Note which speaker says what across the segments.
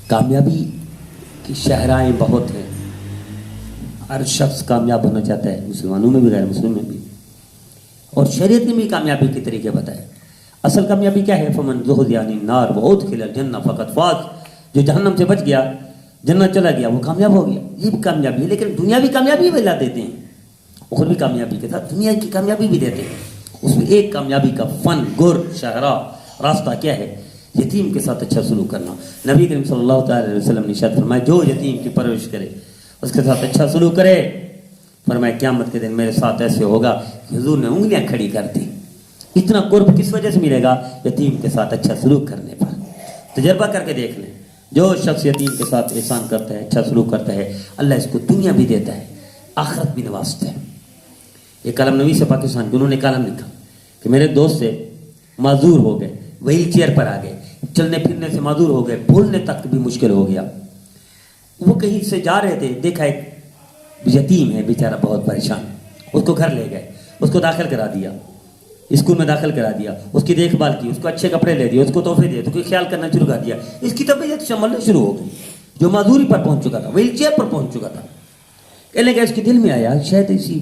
Speaker 1: कामयाबी की शहराएं बहुत हैं। हर शख्स कामयाब होना चाहता है, मुसलमानों में भी गैर मुस्लिम में भी। और शरीयत ने भी कामयाबी के तरीके बताए। असल कामयाबी क्या है? फमन ज़ुहज़िया अनिन नार व उदखिलल जन्नह फ़क़द फ़ाज़। जो जहन्नम से बच गया, जन्नत चला गया, वो कामयाब हो गया। ये भी कामयाबी है, लेकिन दुनियावी कामयाबी भी ला देते हैं। उखरवी कामयाबी के साथ दुनिया की कामयाबी भी देते हैं। उसमें एक कामयाबी का फन, गुर, शहरा, रास्ता क्या है? यतीम के साथ अच्छा सलूक करना। नबी करीम सल्लल्लाहु अलैहि वसल्लम ने इरशाद फरमाया, जो यतीम की परवरिश करे, उसके साथ अच्छा सलूक करे, फरमाया क़यामत के दिन मेरे साथ ऐसे होगा कि हुजूर ने उंगलियां खड़ी कर दी। इतना कुर्ब किस वजह से मिलेगा? यतीम के साथ अच्छा सलूक करने पर। तजर्बा करके देख लें, जो शख्स यतीम के साथ एहसान करता है, अच्छा सलूक करता है, अल्लाह इसको दुनिया भी देता है, आखिरत भी नवाजता है। एक कलम नवी से पाकिस्तान के, उन्होंने कलम लिखा कि मेरे दोस्त से माजूर हो गए, व्हील चेयर पर आ गए, चलने फिरने से माजूर हो गए, बोलने तक भी मुश्किल हो गया। वो कहीं से जा रहे थे, देखा एक यतीम है बेचारा, बहुत परेशान। उसको घर ले गए, उसको दाखिल करा दिया, स्कूल में दाखिल करा दिया, उसकी देखभाल की, उसको अच्छे कपड़े ले दिए, उसको तोहफे दिए, तो कोई ख्याल करना शुरू कर दिया। इसकी तबीयत संभलना शुरू हो गई। जो माजूरी पर पहुंच चुका था, व्हील चेयर पर पहुंच चुका था, कहने का इसके दिल में आया शायद इसी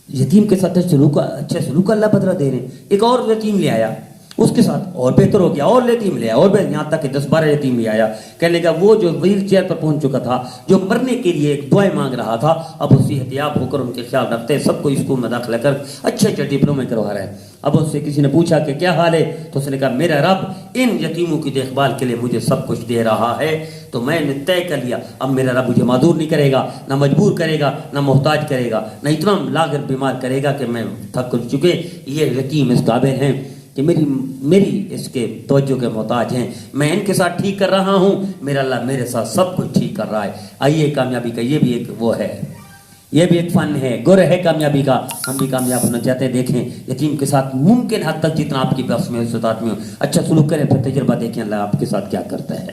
Speaker 1: यतीम के साथ अच्छा सलूक अल्लाह बदला दे रहे हैं। एक और यतीम ले आया, उसके साथ और बेहतर हो गया, और यतीम ले आया, और यहाँ तक कि 10-12 यतीम ले आया। कहने का वो जो व्हील चेयर पर पहुंच चुका था, जो मरने के लिए एक दुआएं मांग रहा था, अब उससे एहतियात होकर उनके ख्याल रखते हैं, सबको स्कूल में दाखिला कर अच्छे अच्छे डिप्लोमे करवा रहे हैं। अब उससे किसी ने पूछा कि क्या हाल है, तो उसने कहा मेरा रब इन यतीमों की देखभाल के लिए मुझे सब कुछ दे रहा है, तो मैंने तय कर लिया अब मेरा रब मुझे माजूर नहीं करेगा, ना मजबूर करेगा, ना मोहताज करेगा, ना इतना लागर बीमार करेगा कि मैं थक चुके। ये यतीम इस काबिल हैं कि मेरी इसके तवज्जो के मोहताज हैं, मैं इनके साथ ठीक कर रहा हूँ, मेरा अल्लाह मेरे साथ सब कुछ ठीक कर रहा है। आइए, कामयाबी का ये भी एक वो है, ये भी एक फन है, गुर है कामयाबी का। हम भी कामयाब होना चाहते हैं, देखें यतीम के साथ मुमकिन हद तक जितना आपकी बस में, इस्तात में हो, अच्छा सलूक करें, फिर तजर्बा देखें अल्लाह आपके साथ क्या करता है।